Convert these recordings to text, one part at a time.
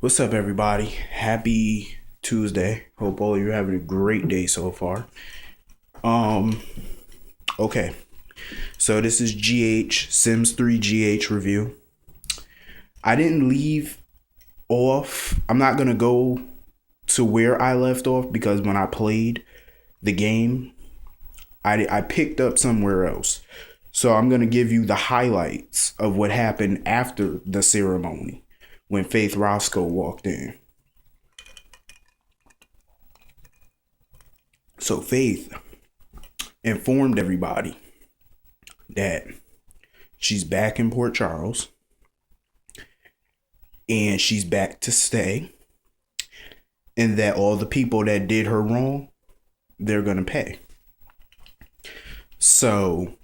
What's up, everybody? Happy Tuesday. Hope all you're having a great day so far. Um, okay. So this is Sims 3 GH review. I didn't leave off. I'm not gonna go to where I left off because when I played the game, I picked up somewhere else. So I'm gonna give you the highlights of what happened after the ceremony when Faith Roscoe walked in. So Faith informed everybody that she's back in Port Charles and she's back to stay, and that all the people that did her wrong, they're going to pay. So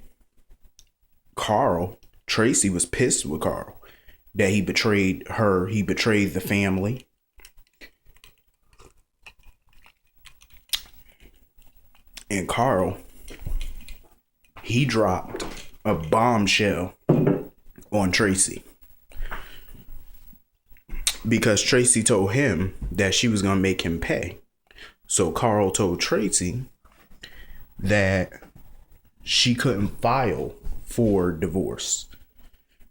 Tracy was pissed with Carl that he betrayed her, he betrayed the family. And Carl, he dropped a bombshell on Tracy because Tracy told him that she was going to make him pay. So Carl told Tracy that she couldn't file for divorce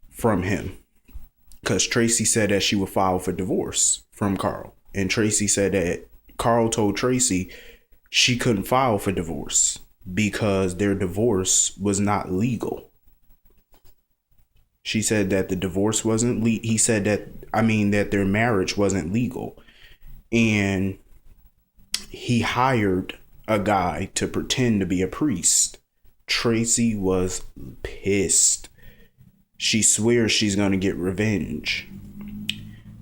from him because Tracy said that she would file for divorce from Carl. And Tracy said that Carl told Tracy she couldn't file for divorce because their divorce was not legal. She said that the divorce wasn't he said that their marriage wasn't legal. And he hired a guy to pretend to be a priest. Tracy was pissed. She swears she's gonna get revenge.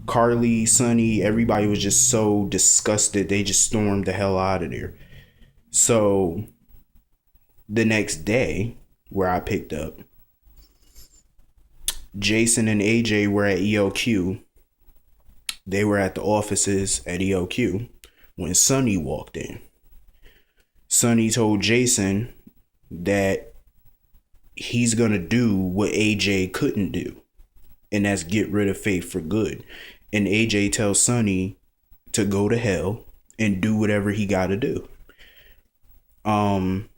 Carly, Sonny, everybody was just so disgusted. They just stormed the hell out of there. So the next day, where I picked up, Jason and AJ were at ELQ. They were at the offices at ELQ when Sonny walked in. Sonny told Jason that he's going to do what AJ couldn't do, and that's get rid of Faith for good. And AJ tells Sonny to go to hell and do whatever he got to do. And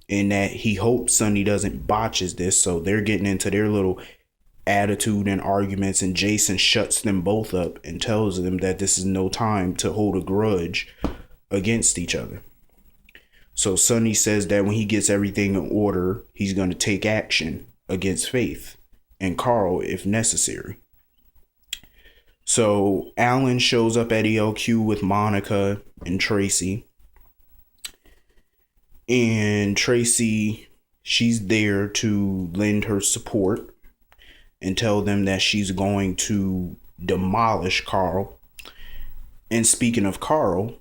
that he hopes Sonny doesn't botches this, so they're getting into their little attitude and arguments, and Jason shuts them both up and tells them that this is no time to hold a grudge against each other. So Sonny says that when he gets everything in order, he's going to take action against Faith and Carl if necessary. So Alan shows up at ELQ with Monica and Tracy. And Tracy, she's there to lend her support and tell them that she's going to demolish Carl. And speaking of Carl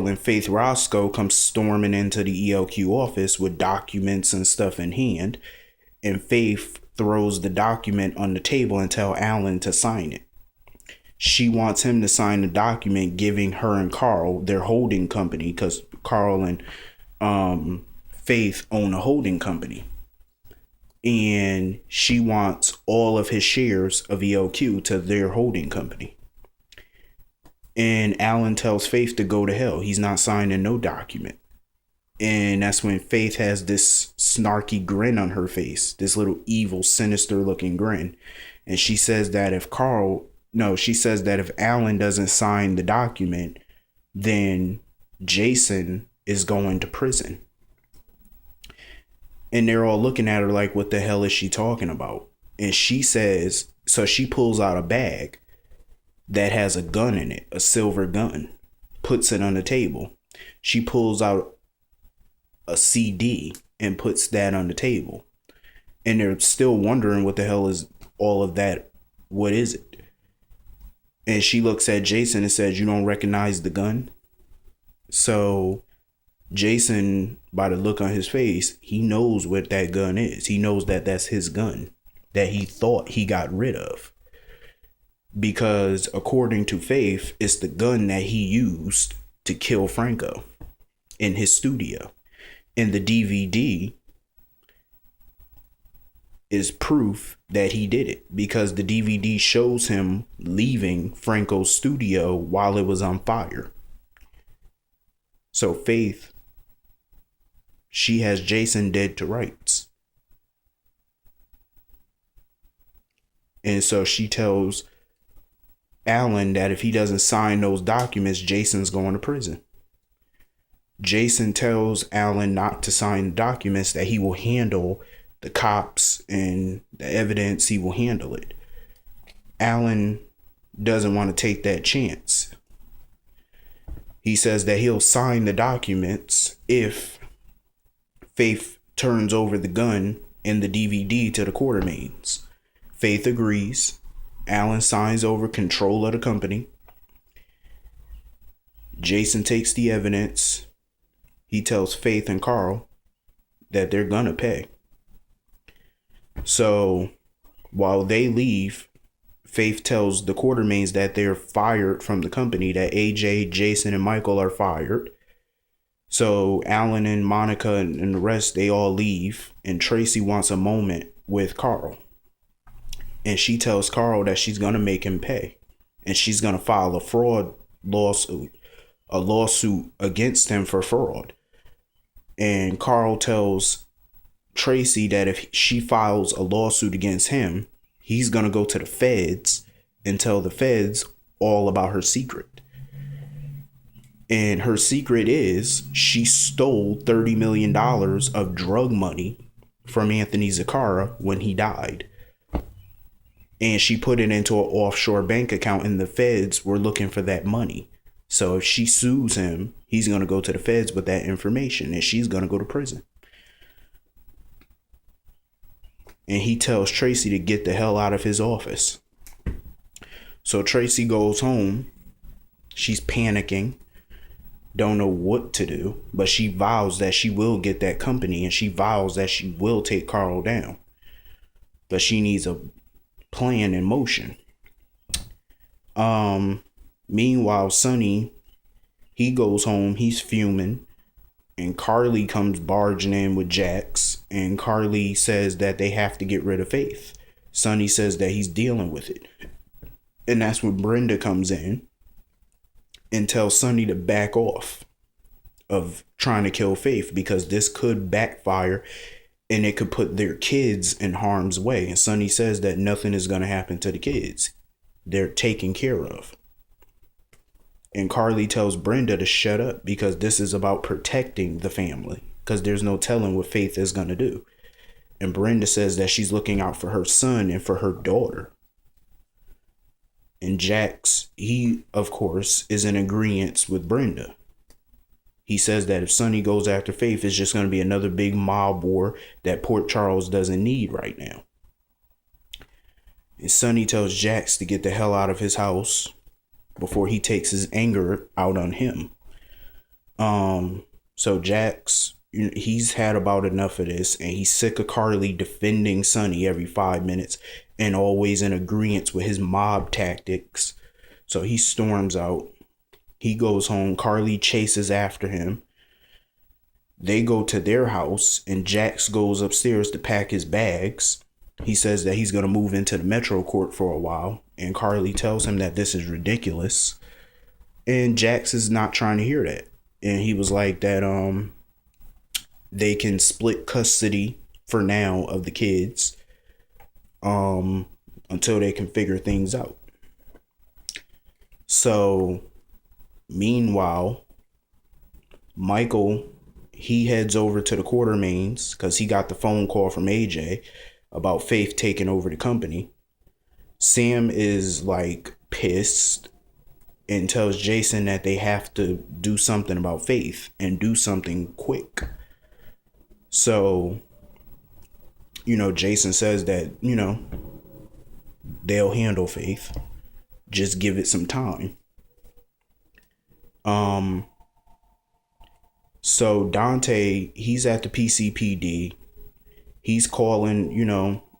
and Faith Roscoe come storming into the ELQ office with documents and stuff in hand. And Faith throws the document on the table and tell Alan to sign it. She wants him to sign the document giving her and Carl their holding company, because Carl and Faith own a holding company. And she wants all of his shares of ELQ to their holding company. And Alan tells Faith to go to hell. He's not signing no document. And that's when Faith has this snarky grin on her face, this little evil, sinister looking grin. And she says that if Alan doesn't sign the document, then Jason is going to prison. And they're all looking at her like, what the hell is she talking about? And she says, so she pulls out a bag that has a gun in it, a silver gun, puts it on the table. She pulls out a CD and puts that on the table. And they're still wondering what the hell is all of that? What is it? And she looks at Jason and says, you don't recognize the gun? So Jason, by the look on his face, he knows what that gun is. He knows that that's his gun that he thought he got rid of. Because according to Faith, it's the gun that he used to kill Franco in his studio. In the DVD, is proof that he did it, because the DVD shows him leaving Franco's studio while it was on fire. So Faith, she has Jason dead to rights. And so she tells Alan that if he doesn't sign those documents, Jason's going to prison. Jason tells Alan not to sign the documents, that he will handle the cops and the evidence, he will handle it. Alan doesn't want to take that chance. He says that he'll sign the documents if Faith turns over the gun and the DVD to the Quartermaines. Faith agrees. Alan signs over control of the company. Jason takes the evidence. He tells Faith and Carl that they're gonna pay. So while they leave, Faith tells the Quartermaines that they're fired from the company, that AJ, Jason, and Michael are fired. So Alan and Monica and the rest, they all leave, and Tracy wants a moment with Carl. And she tells Carl that she's going to make him pay, and she's going to file a fraud lawsuit, against him for fraud. And Carl tells Tracy that if she files a lawsuit against him, he's going to go to the feds and tell the feds all about her secret. And her secret is she stole $30 million of drug money from Anthony Zacchara when he died. And she put it into an offshore bank account, and the feds were looking for that money. So if she sues him, he's going to go to the feds with that information, and she's going to go to prison. And he tells Tracy to get the hell out of his office. So Tracy goes home. She's panicking. Don't know what to do. But she vows that she will get that company. And she vows that she will take Carl down. But she needs a plan in motion. Meanwhile, Sonny, he goes home. He's fuming. And Carly comes barging in with Jax. And Carly says that they have to get rid of Faith. Sonny says that he's dealing with it. And that's when Brenda comes in and tells Sonny to back off of trying to kill Faith, because this could backfire and it could put their kids in harm's way. And Sonny says that nothing is going to happen to the kids. They're taken care of. And Carly tells Brenda to shut up, because this is about protecting the family, because there's no telling what Faith is going to do. And Brenda says that she's looking out for her son and for her daughter. And Jax, he, of course, is in agreement with Brenda. He says that if Sonny goes after Faith, it's just going to be another big mob war that Port Charles doesn't need right now. And Sonny tells Jax to get the hell out of his house before he takes his anger out on him. So Jax, he's had about enough of this, and he's sick of Carly defending Sonny every 5 minutes and always in agreement with his mob tactics. So he storms out. He goes home. Carly chases after him. They go to their house, and Jax goes upstairs to pack his bags. He says that he's going to move into the Metro Court for a while, and Carly tells him that this is ridiculous. And Jax is not trying to hear that. And he was like that they can split custody for now of the kids until they can figure things out. So meanwhile, Michael, he heads over to the Quartermaines because he got the phone call from AJ about Faith taking over the company. Sam is like pissed and tells Jason that they have to do something about Faith and do something quick. So, Jason says that, they'll handle Faith. Just give it some time. So Dante, he's at the PCPD. He's calling,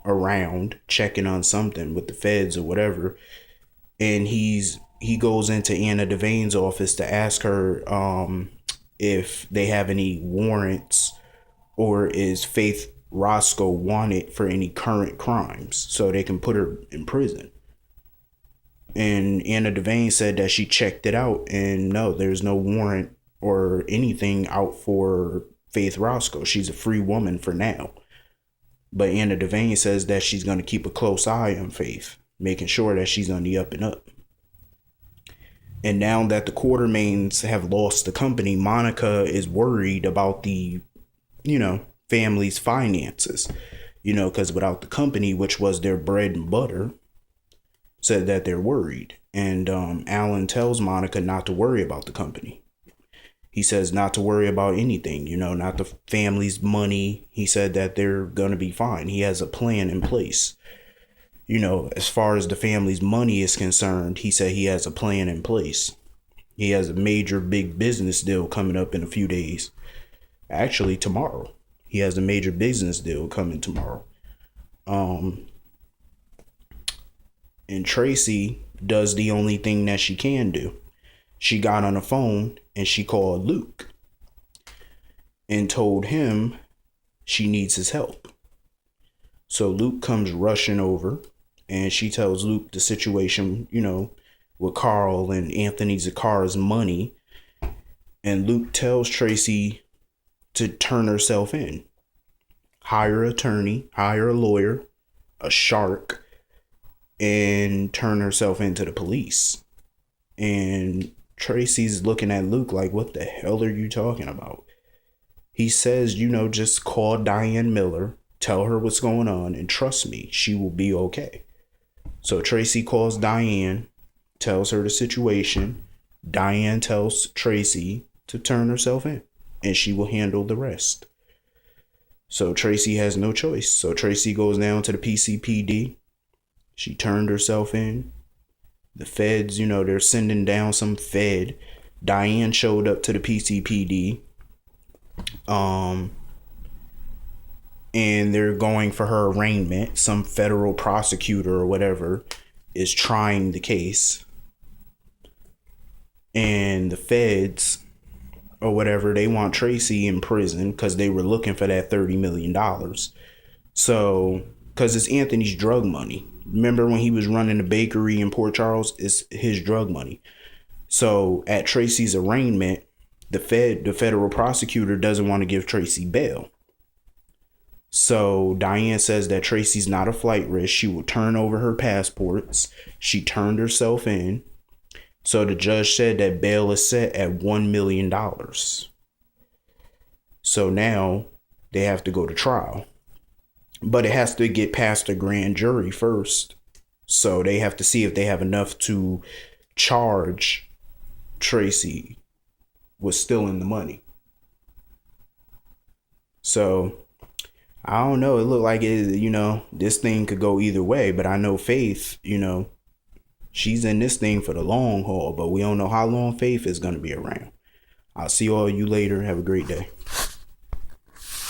around, checking on something with the feds or whatever. And he goes into Anna Devane's office to ask her if they have any warrants, or is Faith Roscoe wanted for any current crimes so they can put her in prison. And Anna Devane said that she checked it out and no, there's no warrant or anything out for Faith Roscoe. She's a free woman for now. But Anna Devane says that she's going to keep a close eye on Faith, making sure that she's on the up and up. And now that the Quartermains have lost the company, Monica is worried about the, family's finances, because without the company, which was their bread and butter, said that they're worried. And Alan tells Monica not to worry about the company. He says not to worry about anything, not the family's money. He said that they're going to be fine. He has a plan in place. As far as the family's money is concerned, he said he has a plan in place. He has a major big business deal coming up in a few days. Actually, tomorrow. He has a major business deal coming tomorrow. And Tracy does the only thing that she can do. She got on the phone and she called Luke and told him she needs his help. So Luke comes rushing over and she tells Luke the situation, with Carl and Anthony Zacchara's money. And Luke tells Tracy to turn herself in. Hire an attorney, hire a lawyer, a shark, and turn herself into the police. And Tracy's looking at Luke like, what the hell are you talking about? He says, just call Diane Miller, tell her what's going on, and trust me, she will be okay. So Tracy calls Diane, tells her the situation. Diane tells Tracy to turn herself in, and she will handle the rest. So Tracy has no choice. So Tracy goes down to the PCPD. She turned herself in. The feds, they're sending down some fed. Diane showed up to the PCPD. And they're going for her arraignment. Some federal prosecutor or whatever is trying the case. And the feds or whatever, they want Tracy in prison because they were looking for that $30 million. So, because it's Anthony's drug money. Remember when he was running the bakery in Port Charles? It's his drug money. So at Tracy's arraignment, the federal prosecutor doesn't want to give Tracy bail. So Diane says that Tracy's not a flight risk. She will turn over her passports. She turned herself in. So the judge said that bail is set at $1 million. So now they have to go to trial. But it has to get past the grand jury first. So they have to see if they have enough to charge Tracy with stealing the money. So I don't know. It looked like it, this thing could go either way. But I know Faith, she's in this thing for the long haul. But we don't know how long Faith is going to be around. I'll see all you later. Have a great day.